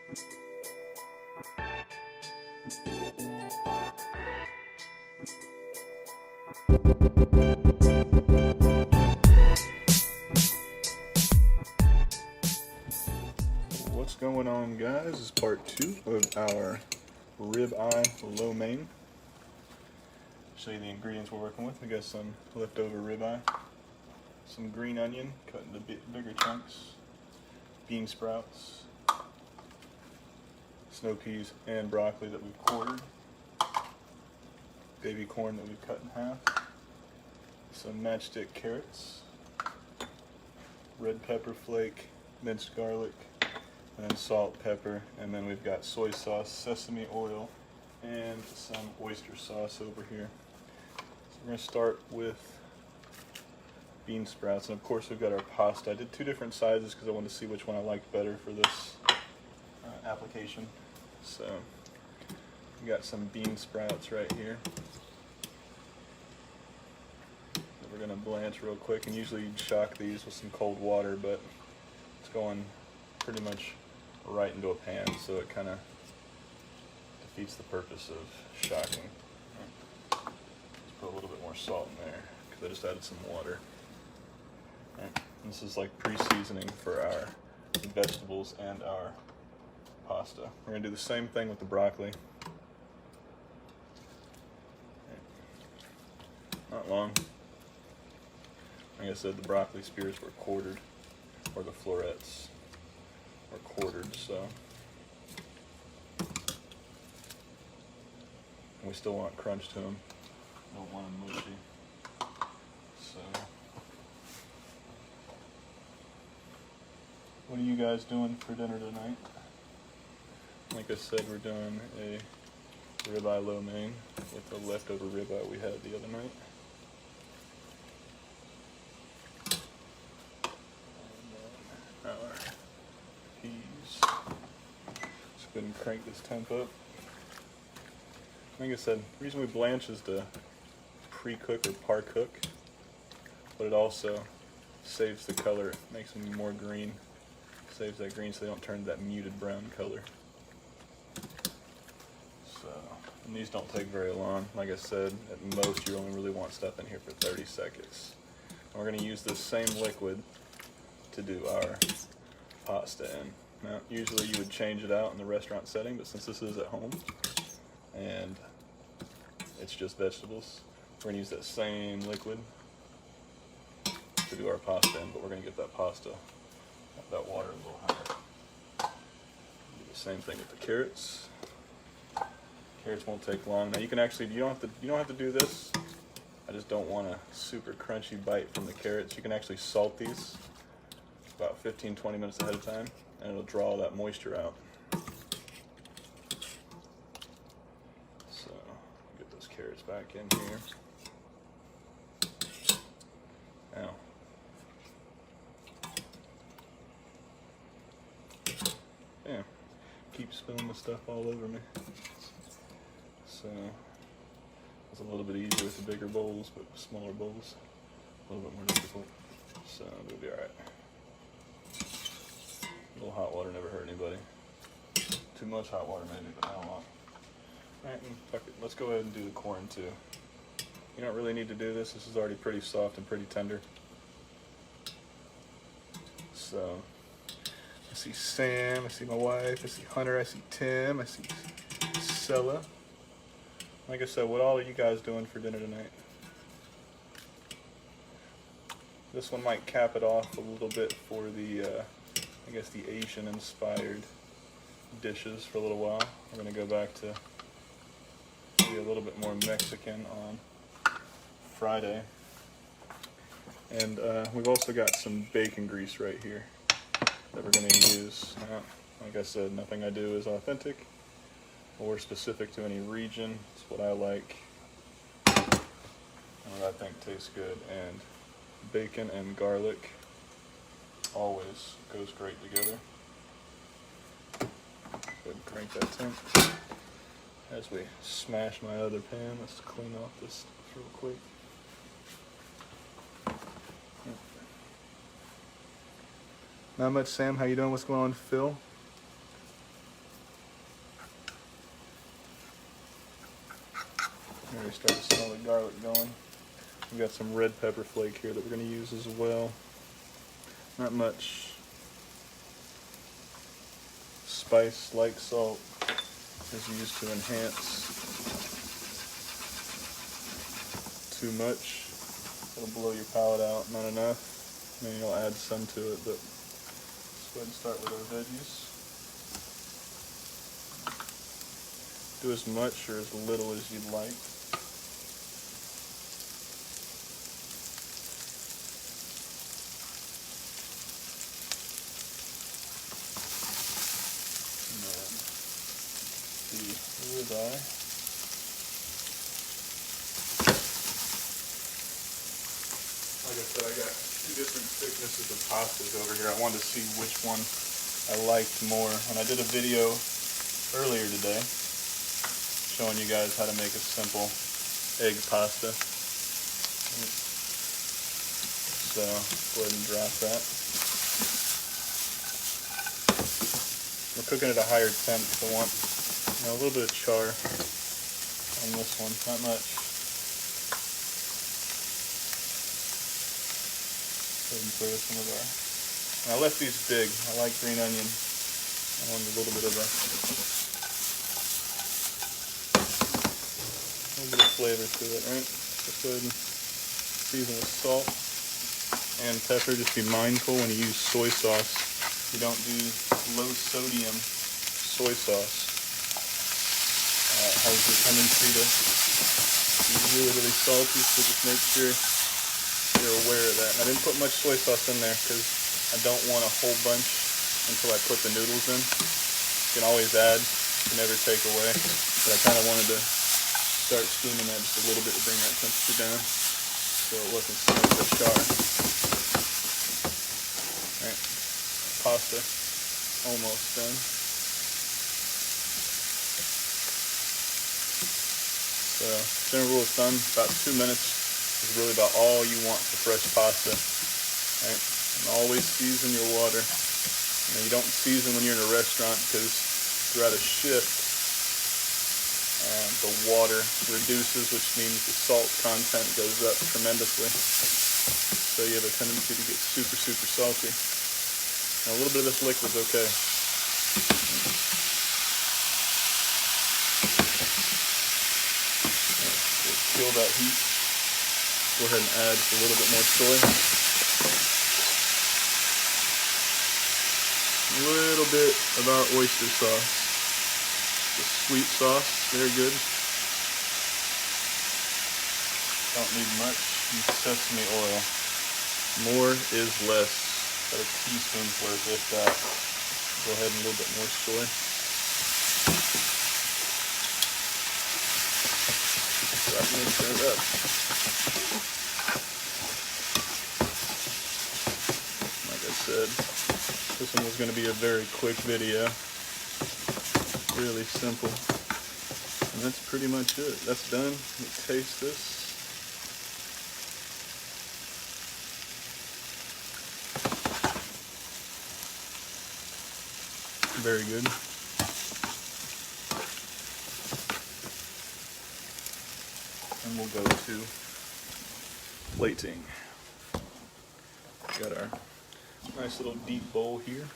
What's going on, guys? This is part 2 of our ribeye lo mein. Show you the ingredients we're working with. We got some leftover ribeye, some green onion cut into bigger chunks, bean sprouts, snow peas and broccoli that we've quartered, baby corn that we've cut in half, some matchstick carrots, red pepper flake, minced garlic, and then salt, pepper, and then we've got soy sauce, sesame oil, and some oyster sauce over here. So we're going to start with bean sprouts, and of course we've got our pasta. I did 2 different sizes because I wanted to see which one I liked better for this application. So we got some bean sprouts right here that we're going to blanch real quick, and usually you'd shock these with some cold water, but it's going pretty much right into a pan, so it kind of defeats the purpose of shocking. Let's put a little bit more salt in there because I just added some water. This is like pre-seasoning for our vegetables and our pasta. We're going to do the same thing with the broccoli. Not long. Like I said, the broccoli spears were quartered, or the florets are quartered, so and we still want crunch to them. Don't want them mushy. So, what are you guys doing for dinner tonight? Like I said, we're doing a ribeye lo mein with the leftover ribeye we had the other night. Peas. Just go ahead and crank this temp up. Like I said, the reason we blanch is to pre-cook or par-cook, but it also saves the color, makes them more green, saves that green so they don't turn that muted brown color. So, and these don't take very long. Like I said, at most you only really want stuff in here for 30 seconds. And we're going to use this same liquid to do our pasta in. Now, usually you would change it out in the restaurant setting, but since this is at home and it's just vegetables, we're going to use that same liquid to do our pasta in, but we're going to get that pasta, that water a little higher. Do the same thing with the carrots. Carrots won't take long. Now you can actually, you don't have to do this. I just don't want a super crunchy bite from the carrots. You can actually salt these about 15-20 minutes ahead of time, and it'll draw that moisture out. So get those carrots back in here. Now, yeah, keep spilling the stuff all over me. So it's a little bit easier with the bigger bowls, but smaller bowls a little bit more difficult. So we'll be all right. A little hot water never hurt anybody. Too much hot water maybe, but not a lot. Alright, fuck it. Let's go ahead and do the corn too. You don't really need to do this. This is already pretty soft and pretty tender. So, I see Sam, I see my wife, I see Hunter, I see Tim, I see Sella. Like I said, what all are you guys doing for dinner tonight? This one might cap it off a little bit for the I guess the Asian inspired dishes for a little while. We're going to go back to maybe a little bit more Mexican on Friday. And we've also got some bacon grease right here that we're going to use. Like I said, nothing I do is authentic or specific to any region. It's what I like and what I think tastes good. And bacon and garlic always goes great together. Go ahead and crank that temp. As we smash my other pan, let's clean off this stuff real quick. Not much, Sam. How you doing? What's going on, Phil? Already starting to smell the garlic going. We've got some red pepper flake here that we're going to use as well. Not much spice like salt is used to enhance. Too much, it'll blow your palate out. Not enough, then you'll add some to it. But let's go ahead and start with our veggies. Do as much or as little as you'd like. And then the ribeye. Like I said, I got two different thicknesses of pastas over here. I wanted to see which one I liked more. And I did a video earlier today showing you guys how to make a simple egg pasta. So go ahead and drop that. We're cooking at a higher temp, so I want a little bit of char on this one, not much. Go ahead and throw some of our. And I left these big. I like green onion. I want a little bit of flavor to it, right? Just go ahead and season with salt and pepper. Just be mindful when you use soy sauce. You don't do low sodium soy sauce. It has the tendency to be really, really salty, so just make sure you're aware of that. I didn't put much soy sauce in there because I don't want a whole bunch until I put the noodles in. You can always add, you can never take away, but I kind of wanted to start steaming that just a little bit to bring that temperature down so it wasn't so much of a char. Alright, pasta almost done. So, general rule of thumb, about 2 minutes is really about all you want for fresh pasta. Right? And always season your water. You don't season when you're in a restaurant because throughout a shift, the water reduces, which means the salt content goes up tremendously. So you have a tendency to get super, super salty. Now a little bit of this liquid's okay. Kill that heat. Go ahead and add a little bit more soy. A little bit of our oyster sauce. The sweet sauce, very good. Don't need much. And sesame oil. More is less. About a teaspoon's worth, if that. Go ahead and a little bit more soy. Mix that up. Like I said, this one was going to be a very quick video. Really simple. And that's pretty much it. That's done. Let me taste this. Very good. And we'll go to plating. Got our nice little deep bowl here.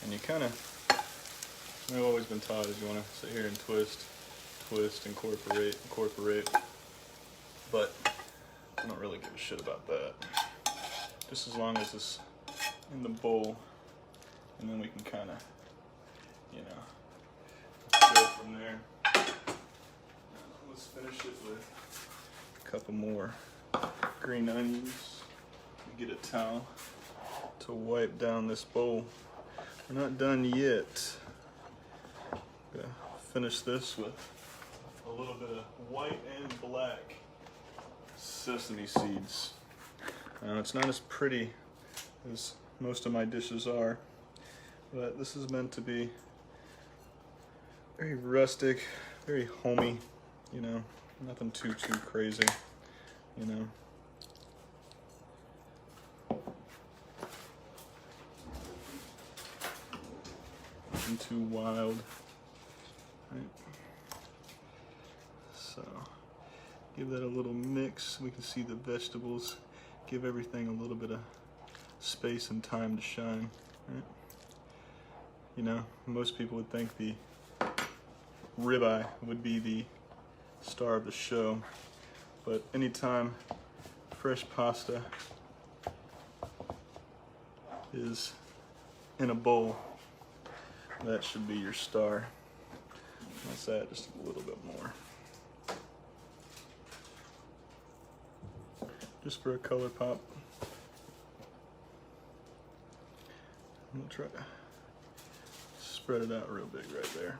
And you kind of, I've always been taught is you want to sit here and twist, incorporate. But I don't really give a shit about that. Just as long as it's in the bowl, and then we can kind of, go from there. Let's finish it with a couple more green onions. Get a towel to wipe down this bowl. We're not done yet. Gonna finish this with a little bit of white and black sesame seeds. It's not as pretty as most of my dishes are, but this is meant to be very rustic, very homey, nothing too crazy, Nothing too wild. Right. So give that a little mix. We can see the vegetables. Give everything a little bit of space and time to shine. Right. You know, most people would think the ribeye would be the star of the show, but anytime fresh pasta is in a bowl, that should be your star. Let's add just a little bit more, just for a color pop. We'll try to spread it out real big right there.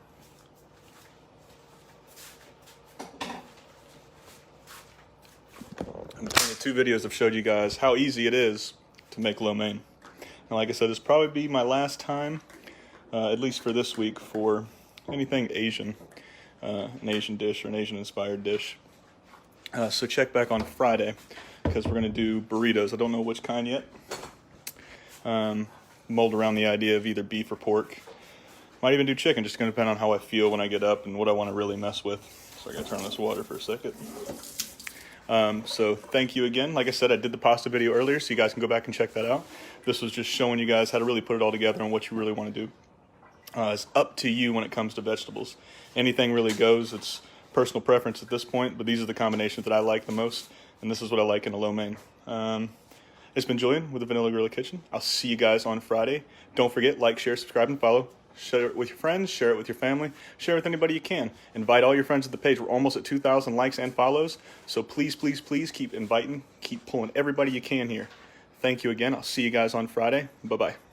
In between the two videos, I've showed you guys how easy it is to make lo mein. And like I said, this will probably be my last time, at least for this week, for anything Asian, an Asian dish or an Asian inspired dish. So check back on Friday, because we're going to do burritos. I don't know which kind yet. Mold around the idea of either beef or pork. Might even do chicken, just going to depend on how I feel when I get up and what I want to really mess with. So I got to turn on this water for a second. So thank you again. Like I said, I did the pasta video earlier, so you guys can go back and check that out. This was just showing you guys how to really put it all together and what you really want to do. It's up to you when it comes to vegetables. Anything really goes. It's personal preference at this point, but these are the combinations that I like the most, and this is what I like in a lo mein. It's been Julian with the Vanilla Gorilla Kitchen. I'll see you guys on Friday. Don't forget, like, share, subscribe, and follow. Share it with your friends, share it with your family, share it with anybody you can. Invite all your friends to the page. We're almost at 2,000 likes and follows, so please, please, please keep inviting, keep pulling everybody you can here. Thank you again. I'll see you guys on Friday. Bye-bye.